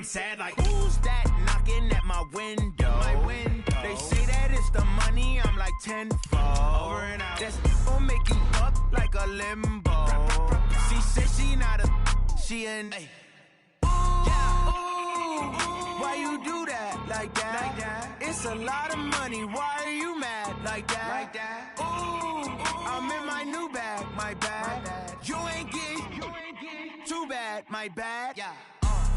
I'm sad like, who's that knocking at my window? They say that it's the money, I'm like tenfold. Over and out. That's gon' make you up like a limbo. She said she not a, she an. Why you do that like that? It's a lot of money. Why are you mad like that? Ooh, I'm in my new bag, my bad. You ain't get too bad, my bad. Yeah.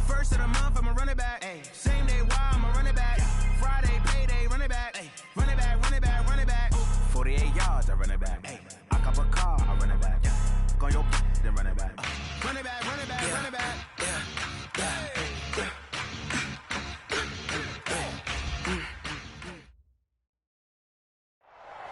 First of the month, I'ma run it back. Ay. Same day, why I'ma run it back. Friday, payday, run it back. Ay. Run it back, run it back, run it back. 48 yards, I run it back. Ay. I cop a car, I run it back. Yeah. Go your then run it back. Run it back, run it back, yeah. Run it back. Yeah.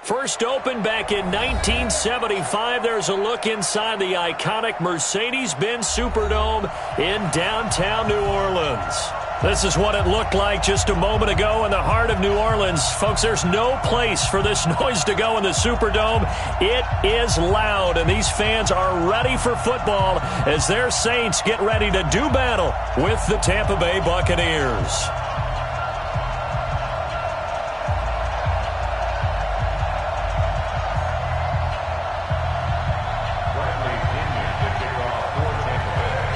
First opened back in 1975. There's a look inside the iconic Mercedes-Benz Superdome in downtown New Orleans. This is what it looked like just a moment ago in the heart of New Orleans. Folks, there's no place for this noise to go in the Superdome. It is loud, and these fans are ready for football as their Saints get ready to do battle with the Tampa Bay Buccaneers.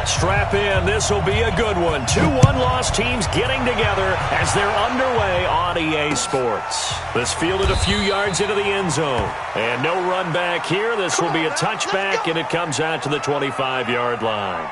Strap in. This will be a good one. 2 one-loss teams getting together as they're underway on EA Sports. This fielded a few yards into the end zone. And no run back here. This will be a touchback, and it comes out to the 25-yard line.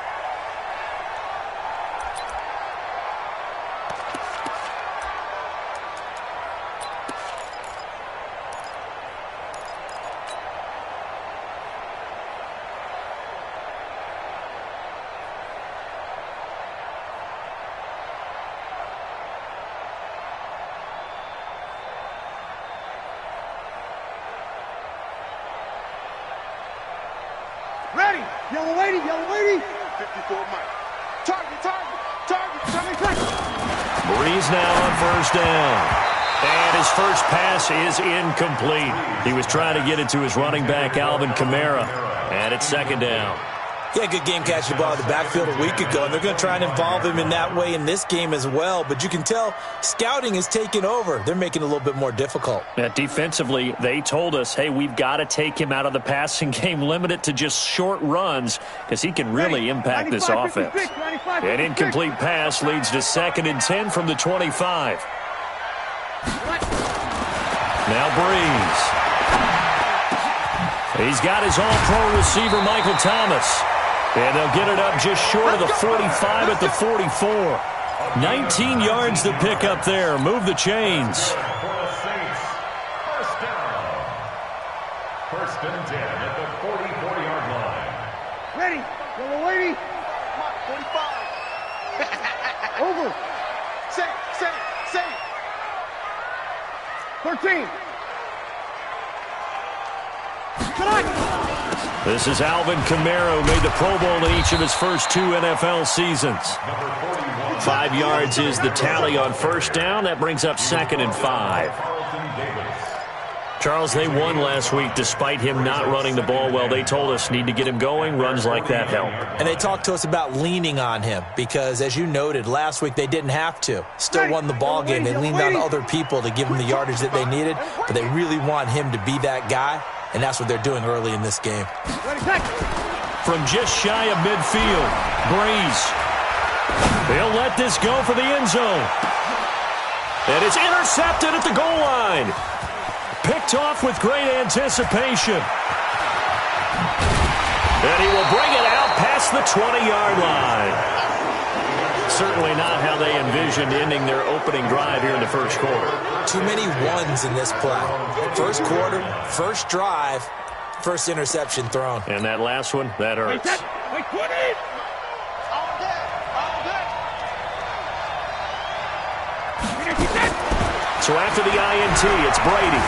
Ready! Yellow lady! Yellow lady! 54 Mike. Target! Breeze now on first down. And his first pass is incomplete. He was trying to get it to his running back, Alvin Kamara. And it's second down. Yeah, good game catching the ball in the backfield a week ago, and they're going to try and involve him in that way in this game as well. But you can tell scouting is taking over. They're making it a little bit more difficult. Yeah, defensively, they told us, hey, we've got to take him out of the passing game, limit it to just short runs because he can really impact this offense. An incomplete pass leads to 2nd and 10 from the 25. Now Breeze. He's got his all-pro receiver, Michael Thomas. And they'll get it up just short of the 45 at the 44. 19 yards to pick up there. Move the chains. First and 10 at the 44-yard line. Ready! Yellow lady! 45. Over! Set! 13. This is Alvin Kamara, who made the Pro Bowl in each of his first 2 NFL seasons. 5 yards is the tally on first down. That brings up 2nd and 5. Charles, they won last week despite him not running the ball well. They told us need to get him going. Runs like that help. And they talked to us about leaning on him because, as you noted, last week they didn't have to. Still won the ball game. They leaned on other people to give them the yardage that they needed, but they really want him to be that guy. And that's what they're doing early in this game. From just shy of midfield, Breeze. They'll let this go for the end zone. And it's intercepted at the goal line. Picked off with great anticipation. And he will bring it out past the 20-yard line. Certainly not how they envisioned ending their opening drive here in the first quarter. Too many ones in this play. First quarter, first drive, first interception thrown. And that last one, that hurts. Wait, 20! All day! So after the INT, it's Brady.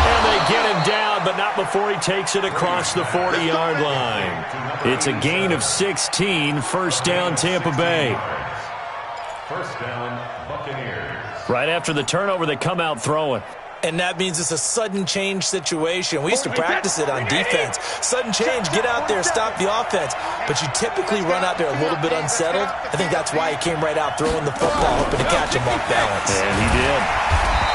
And they get him down, but not before he takes it across the 40-yard line. It's a gain of 16, first down Tampa Bay. First down, Buccaneers. Right after the turnover, they come out throwing. And that means it's a sudden change situation. We used to practice it on defense. Sudden change, get out there, stop the offense. But you typically run out there a little bit unsettled. I think that's why he came right out throwing the football, hoping to catch him off balance. And he did.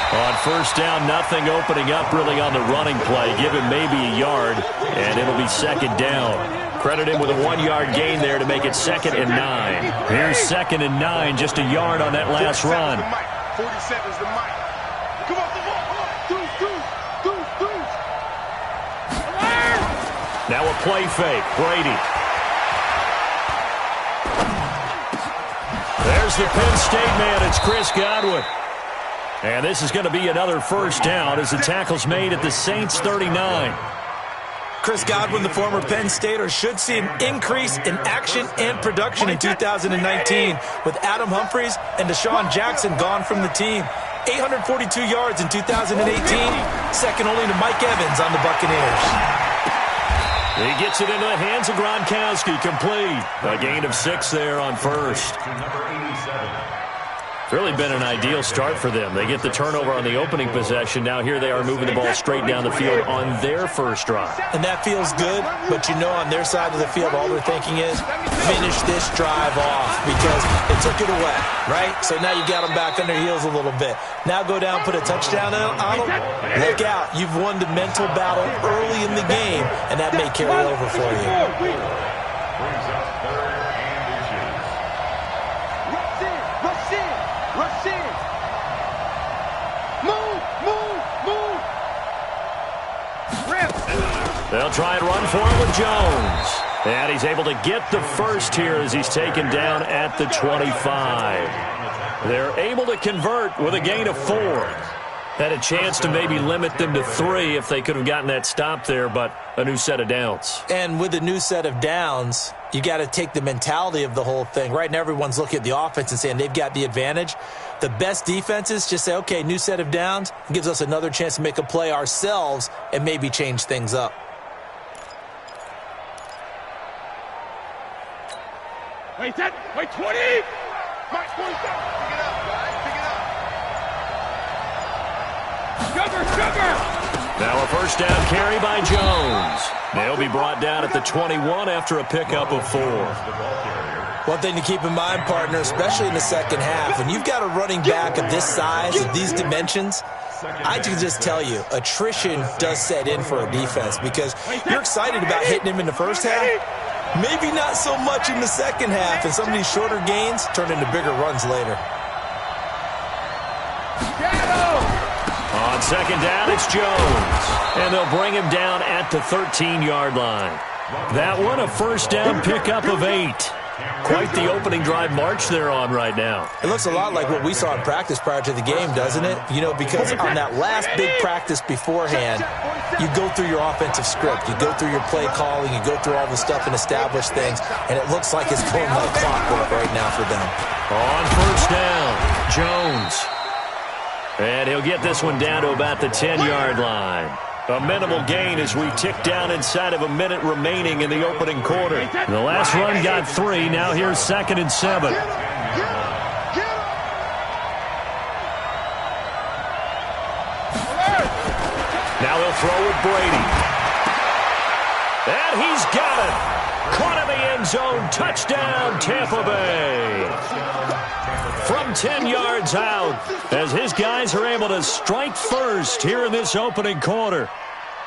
On first down, nothing opening up really on the running play. Give him maybe a yard, and it'll be second down. Credit him with a 1-yard gain there to make it 2nd and 9. Here's 2nd and 9, just a yard on that last run. 40 seconds to Mike. Come on, come on. Now a play fake. Brady. There's the Penn State man. It's Chris Godwin. And this is going to be another first down as the tackle's made at the Saints 39. Chris Godwin, the former Penn Stater, should see an increase in action and production in 2019 with Adam Humphries and Deshaun Jackson gone from the team. 842 yards in 2018, second only to Mike Evans on the Buccaneers. He gets it into the hands of Gronkowski, complete. A gain of 6 there on first. It's really been an ideal start for them. They get the turnover on the opening possession. Now here they are moving the ball straight down the field on their first drive. And that feels good, but you know on their side of the field all they're thinking is finish this drive off because they took it away, right? So now you got them back on their heels a little bit. Now go down, put a touchdown on them. Look out. You've won the mental battle early in the game, and that may carry over for you. They'll try and run for it with Jones. And he's able to get the first here as he's taken down at the 25. They're able to convert with a gain of 4. Had a chance to maybe limit them to 3 if they could have gotten that stop there, but a new set of downs. And with a new set of downs, you got to take the mentality of the whole thing. Right now everyone's looking at the offense and saying they've got the advantage. The best defenses just say, okay, new set of downs. It gives us another chance to make a play ourselves and maybe change things up. Wait, 20! Mike, 27! Pick it up, guys. Pick it up. Sugar! Now a first down carry by Jones. They'll be brought down at the 21 after a pickup of 4. One thing to keep in mind, partner, especially in the second half, when you've got a running back of this size, of these dimensions, I can just tell you, attrition does set in for a defense because you're excited about hitting him in the first half. Maybe not so much in the second half, and some of these shorter gains turn into bigger runs later. On second down, it's Jones. And they'll bring him down at the 13-yard line. That one, a first down pickup of 8. Quite the opening drive march they're on right now. It looks a lot like what we saw in practice prior to the game, doesn't it? You know, because on that last big practice beforehand, you go through your offensive script. You go through your play calling. You go through all the stuff and establish things. And it looks like it's going like clockwork right now for them. On first down, Jones. And he'll get this one down to about the 10-yard line. A minimal gain as we tick down inside of a minute remaining in the opening quarter. The last run got 3. Now here's 2nd and 7. Now he'll throw with Brady. And he's got it. Caught in the end zone. Touchdown, Tampa Bay. From 10 yards out as his guys are able to strike first here in this opening quarter.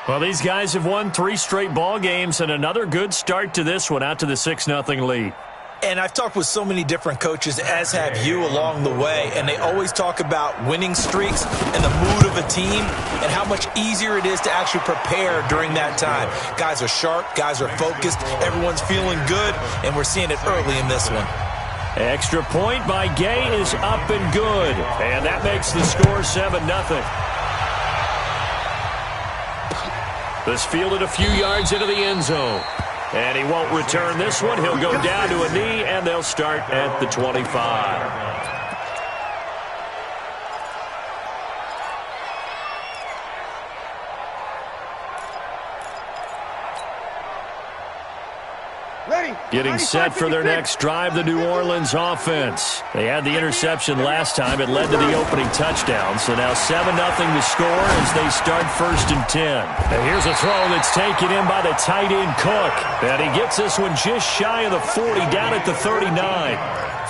Well, these guys have won 3 straight ball games and another good start to this one out to the 6-0 lead. And I've talked with so many different coaches, as have you, along the way, and they always talk about winning streaks and the mood of a team and how much easier it is to actually prepare during that time. Guys are sharp, guys are focused, everyone's feeling good, and we're seeing it early in this one. Extra point by Gay is up and good, and that makes the score 7-0. This fielded a few yards into the end zone. And he won't return this one. He'll go down to a knee, and they'll start at the 25. Ready? Getting set for their next drive, the New Orleans offense. They had the interception last time. It led to the opening touchdown. So now 7-0 to score as they start 1st and 10. And here's a throw that's taken in by the tight end Cook. And he gets this one just shy of the 40, down at the 39.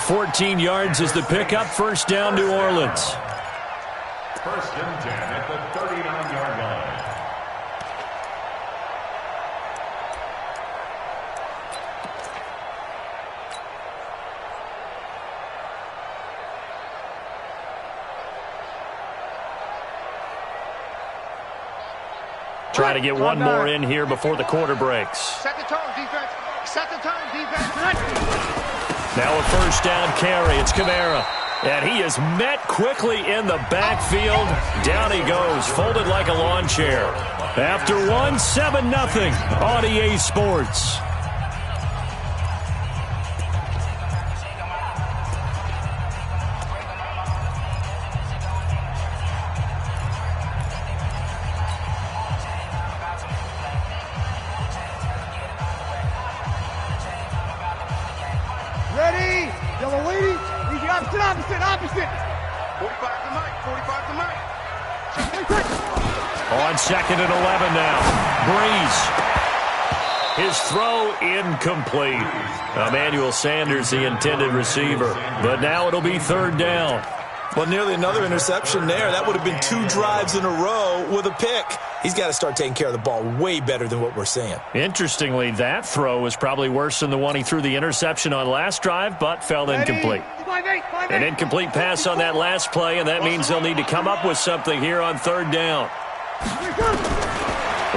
14 yards is the pickup. 1st down, New Orleans. 1st and 10 at the 39-yard line. Trying to get one more in here before the quarter breaks. Set the tone, defense. Set the tone, defense. Now a 1st down carry. It's Kamara. And he is met quickly in the backfield. Down he goes, folded like a lawn chair. After one, 7-0 on EA Sports. Ready? Yellow lady. He's the opposite. 45 to Mike. 45 to Mike. On 2nd and 11 now. Breeze. His throw incomplete. Emmanuel Sanders, the intended receiver. But now it'll be 3rd down. Well, nearly another interception there. That would have been 2 drives in a row with a pick. He's got to start taking care of the ball way better than what we're seeing. Interestingly, that throw was probably worse than the one he threw the interception on last drive, but fell incomplete. An incomplete pass on that last play, and that means they'll need to come up with something here on 3rd down.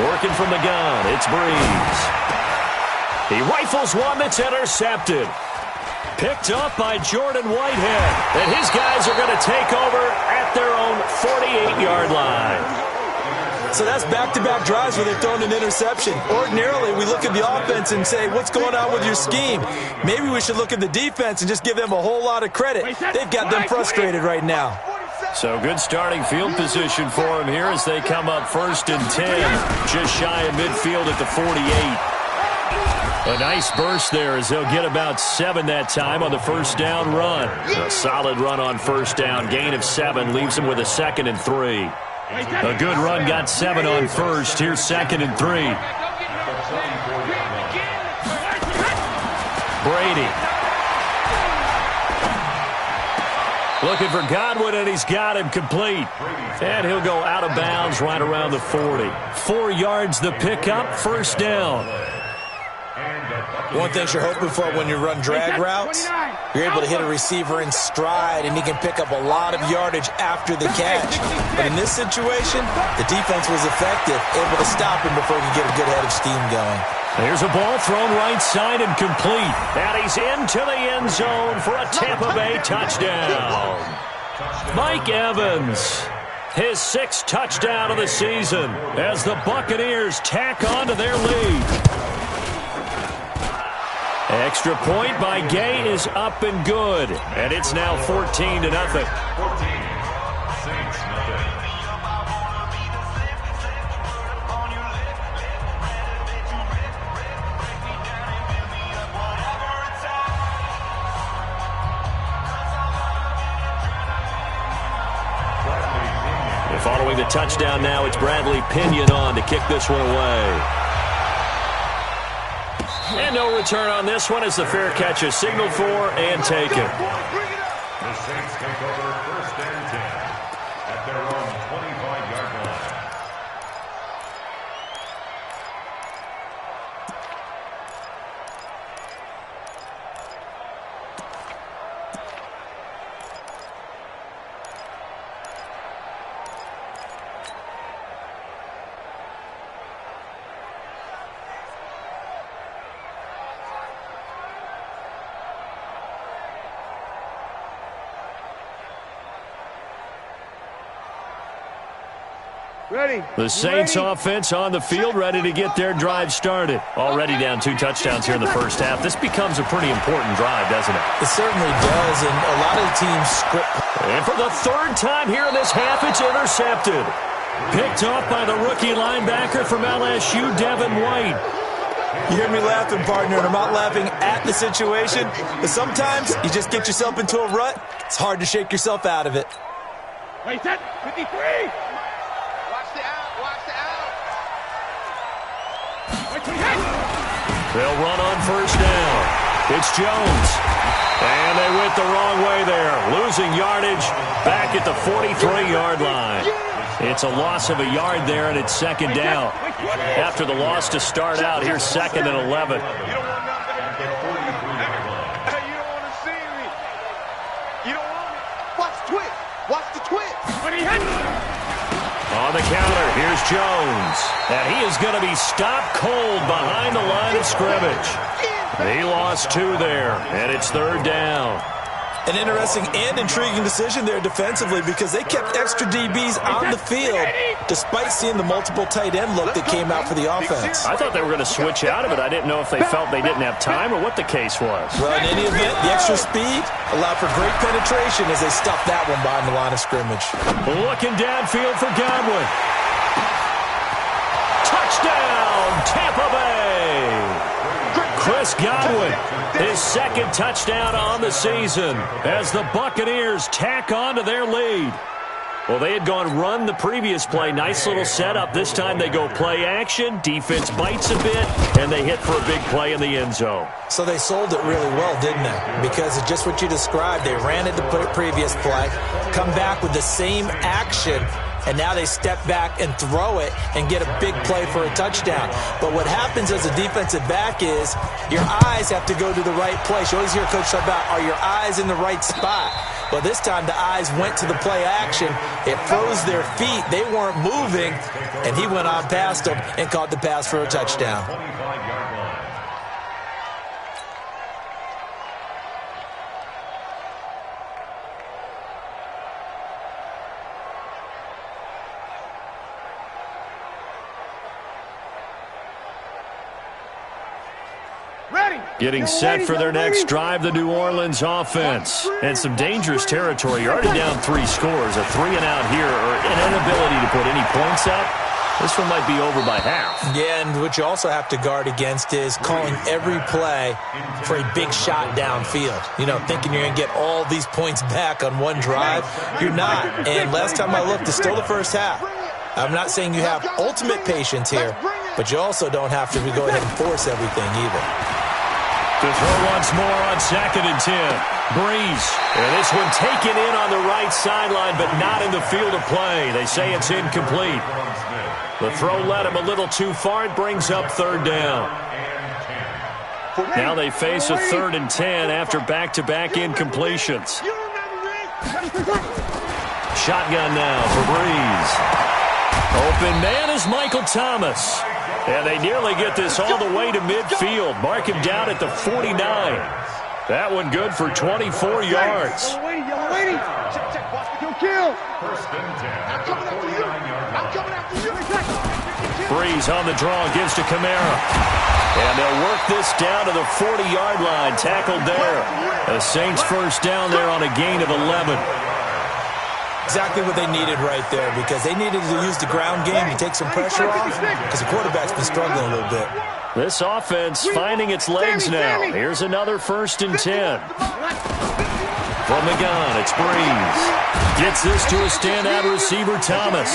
Working from the gun, it's Breeze. He rifles one that's intercepted. Picked up by Jordan Whitehead. And his guys are going to take over at their own 48-yard line. So that's back-to-back drives where they've thrown an interception. Ordinarily, we look at the offense and say, what's going on with your scheme? Maybe we should look at the defense and just give them a whole lot of credit. They've got them frustrated right now. So good starting field position for them here as they come up 1st and 10. Just shy of midfield at the 48. A nice burst there as they'll get about 7 that time on the 1st down run. A solid run on 1st down. Gain of 7 leaves them with a 2nd and 3. A good run got 7 on 1st. Here's 2nd and 3. Brady. Looking for Godwin, and he's got him complete. And he'll go out of bounds right around the 40. 4 yards the pickup, 1st down. One thing you're hoping for when you run drag routes, you're able to hit a receiver in stride, and he can pick up a lot of yardage after the catch. But in this situation, the defense was effective, able to stop him before he could get a good head of steam going. There's a ball thrown right side and complete. And he's into the end zone for a Tampa Bay touchdown. Mike Evans, his 6th touchdown of the season as the Buccaneers tack on to their lead. Extra point by Gay is up and good. And it's now 14-0. 14. Following the touchdown now, it's Bradley Pinion on to kick this one away. And no return on this one as the fair catch is signaled for and taken. The Saints take over 1st and 10 at their own 25-yard line. Ready. The Saints offense on the field, ready to get their drive started. Already down 2 touchdowns here in the first half. This becomes a pretty important drive, doesn't it? It certainly does, and a lot of the teams script. And for the 3rd time here in this half, it's intercepted. Picked off by the rookie linebacker from LSU, Devin White. You hear me laughing, partner, and I'm not laughing at the situation. But sometimes you just get yourself into a rut. It's hard to shake yourself out of it. Wait, set. 53. Watch the out. Watch the out. They'll run on first down. It's Jones. And they went the wrong way there. Losing yardage back at the 43-yard line. It's a loss of a yard there, and it's second down. After the loss to start out, here's second and 11. You don't want nothing. Hey, you don't want to see me. You don't want me. Watch the twist. Watch the twist. On the counter, here's Jones. And he is going to be stopped cold behind the line of scrimmage. He lost 2 there, and it's third down. An interesting and intriguing decision there defensively because they kept extra DBs on the field despite seeing the multiple tight end look that came out for the offense. I thought they were going to switch out of it. I didn't know if they felt they didn't have time or what the case was. Well, in any event, the extra speed allowed for great penetration as they stuffed that one behind the line of scrimmage. Looking downfield for Godwin. Touchdown, Tampa Bay! Chris Godwin, his second touchdown on the season as the Buccaneers tack on to their lead. Well, they had gone run the previous play. Nice little setup. This time they go play action. Defense bites a bit, and they hit for a big play in the end zone. So they sold it really well, didn't they? Because it's just what you described. They ran it the previous play, come back with the same action, and now they step back and throw it and get a big play for a touchdown. But what happens as a defensive back is your eyes have to go to the right place. You always hear Coach talk about, are your eyes in the right spot? Well, this time the eyes went to the play action. It froze their feet. They weren't moving, and he went on past them and caught the pass for a touchdown. Getting set for their next drive, the New Orleans offense. And some dangerous territory. You're already down 3 scores. A 3-and-out here, or an inability to put any points up. This one might be over by half. Yeah, and what you also have to guard against is calling every play for a big shot downfield. You know, thinking you're going to get all these points back on one drive. You're not. And last time I looked, it's still the first half. I'm not saying you have ultimate patience here, but you also don't have to go ahead and force everything either. To throw once more on second and 10. Breeze. And this one taken in on the right sideline, but not in the field of play. They say it's incomplete. The throw led him a little too far. It brings up third down. Now they face a 3rd and 10 after back-to-back incompletions. Shotgun now for Breeze. Open man is Michael Thomas. And they nearly get this all the way to midfield. Mark him down at the 49. That one good for 24 yards. Yellow lady. Check. Watch the kill. First and 10. I'm coming after you. I'm coming after you. Breeze on the draw, gives to Kamara. And they'll work this down to the 40-yard line. Tackled there. The Saints first down there on a gain of 11. Exactly what they needed right there, because they needed to use the ground game to take some pressure off, because the quarterback's been struggling a little bit. This offense finding its legs now. Here's another 1st and 10. From the gun, it's Breeze. Gets this to a standout receiver, Thomas.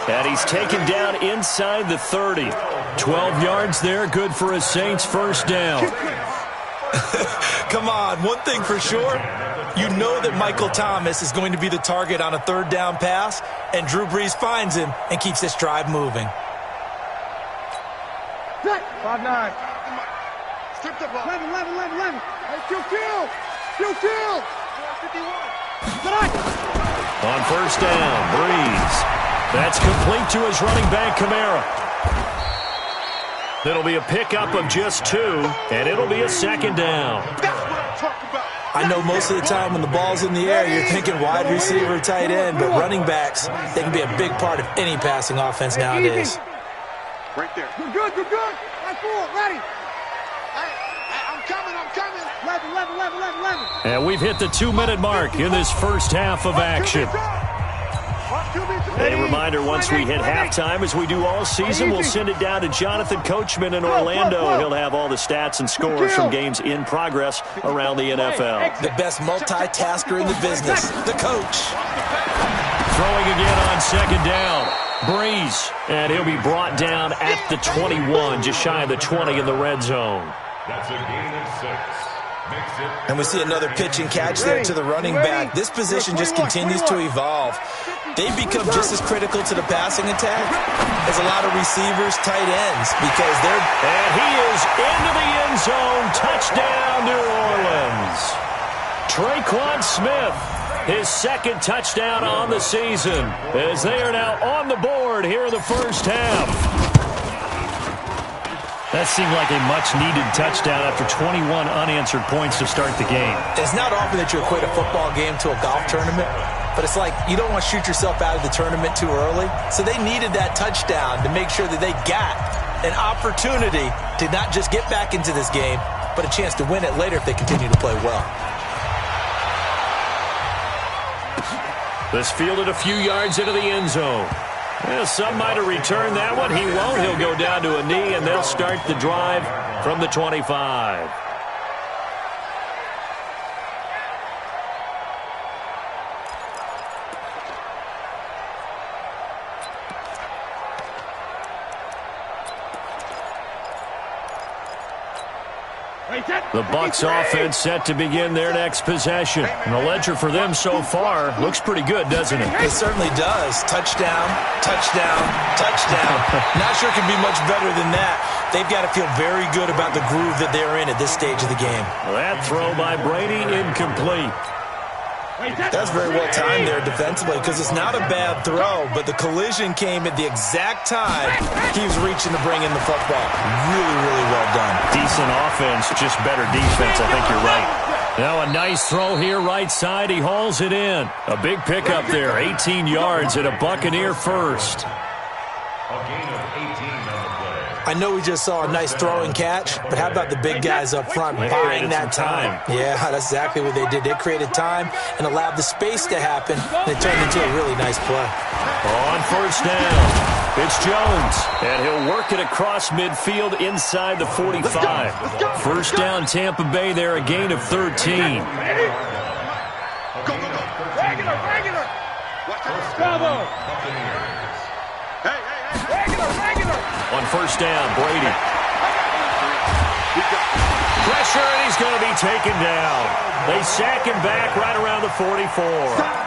And he's taken down inside the 30. 12 yards there, good for a Saints first down. Come on, one thing for sure. You know that Michael Thomas is going to be the target on a 3rd down pass, and Drew Brees finds him and keeps this drive moving. 5-9. Strip the ball. 11. Kill. 51. On first down, Breeze. That's complete to his running back, Kamara. It'll be a pickup of just 2, and it'll be a 2nd down. That's what I'm talking about. I know most of the time when the ball's in the air, you're thinking wide receiver, tight end, but running backs, they can be a big part of any passing offense nowadays. Right there. You're good. That's cool. Ready. I'm coming. 11. And we've hit the 2-minute mark in this first half of action. A reminder, once we hit halftime, as we do all season, we'll send it down to Jonathan Coachman in Orlando. He'll have all the stats and scores from games in progress around the NFL. The best multitasker in the business, the coach. Throwing again on second down. Breeze, and he'll be brought down at the 21, just shy of the 20 in the red zone. That's a gain of 6. And we see another pitch and catch there to the running back. This position just continues to evolve. They've become just as critical to the passing attack as a lot of receivers, tight ends, because they're... And he is into the end zone. Touchdown, New Orleans. Traquan Smith, his second touchdown on the season, as they are now on the board here in the first half. That seemed like a much-needed touchdown after 21 unanswered points to start the game. It's not often that you equate a football game to a golf tournament, but it's like you don't want to shoot yourself out of the tournament too early. So they needed that touchdown to make sure that they got an opportunity to not just get back into this game, but a chance to win it later if they continue to play well. This fielded a few yards into the end zone. Well, some might have returned that one. He won't. He'll go down to a knee, and they'll start the drive from the 25. The Bucs offense set to begin their next possession. And the ledger for them so far looks pretty good, doesn't it? It certainly does. Touchdown, touchdown, touchdown. Not sure it can be much better than that. They've got to feel very good about the groove that they're in at this stage of the game. That throw by Brady, incomplete. That's very well timed there defensively, because it's not a bad throw, but the collision came at the exact time he was reaching to bring in the football. Really, really well done. Decent offense, just better defense. I think you're right. Now a nice throw here, right side. He hauls it in. A big pickup there, 18 yards and a Buccaneer first. A gain of 18 on the play. I know we just saw a nice throw and catch, but how about the big guys up front buying that time? Yeah, that's exactly what they did. They created time and allowed the space to happen, and it turned into a really nice play. On first down, it's Jones, and he'll work it across midfield inside the 45. First down, Tampa Bay there, a gain of 13. Go, go, go. Regular. Bravo. Hey. Regular. On first down, Brady. Pressure, and he's going to be taken down. They sack him back right around the 44.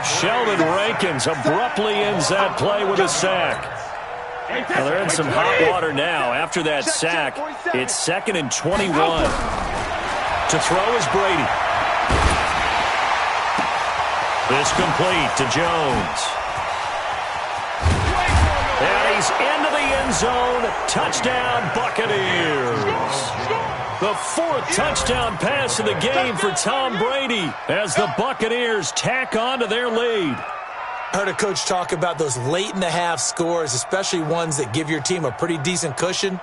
Sheldon Rankins abruptly ends that play with a sack. Now they're in some hot water now. After that sack, it's 2nd and 21. To throw is Brady. This complete to Jones. And he's into the end zone. Touchdown, Buccaneers. The 4th touchdown pass of the game for Tom Brady as the Buccaneers tack on to their lead. I heard a coach talk about those late-in-the-half scores, especially ones that give your team a pretty decent cushion.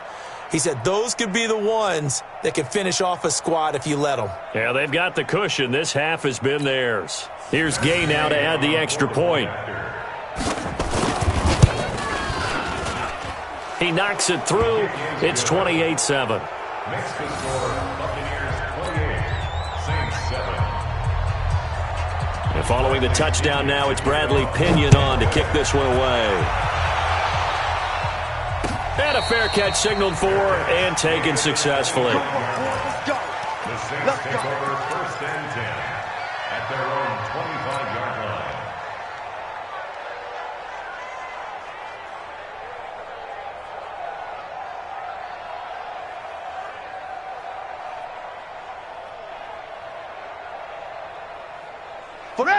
He said those could be the ones that can finish off a squad if you let them. Yeah, they've got the cushion. This half has been theirs. Here's Gay now to add the extra point. He knocks it through. It's 28-7. Makes the score Buccaneers 28, Saints 7. And following the touchdown now, it's Bradley Pinion on to kick this one away. And a fair catch signaled for and taken successfully. The Saints take over 1st and 10 at their own 25-yard line.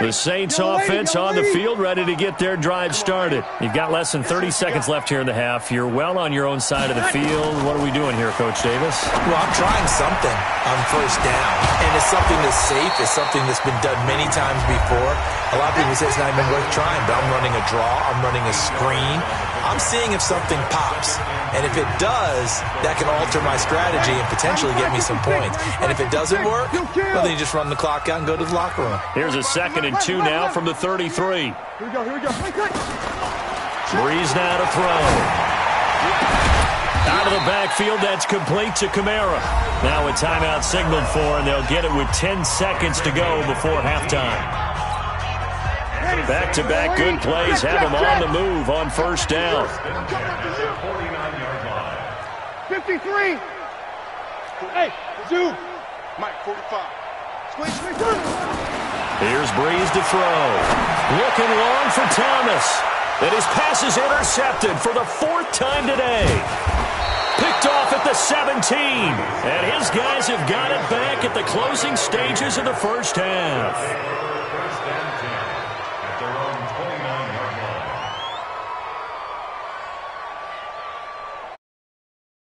The Saints offense on the field, ready to get their drive started. You've got less than 30 seconds left here in the half. You're well on your own side of the field. What are we doing here, Coach Davis? Well, I'm trying something on first down, and it's something that's safe. It's something that's been done many times before. A lot of people say it's not even worth trying, but I'm running a draw. I'm running a screen. I'm seeing if something pops, and if it does, that can alter my strategy and potentially get me some points. And if it doesn't work, well, then you just run the clock out and go to the locker room. Here's a 2nd and 2 now from the 33. Here we go. Breeze now to throw. Out of the backfield, that's complete to Kamara. Now a timeout signaled for, and they'll get it with 10 seconds to go before halftime. Back-to-back good plays have him on the move on first down. 53. Hey, Zoo. Mike, 45. Squeeze. Here's Breeze to throw. Looking long for Thomas. And his pass is intercepted for the 4th time today. Picked off at the 17. And his guys have got it back at the closing stages of the first half.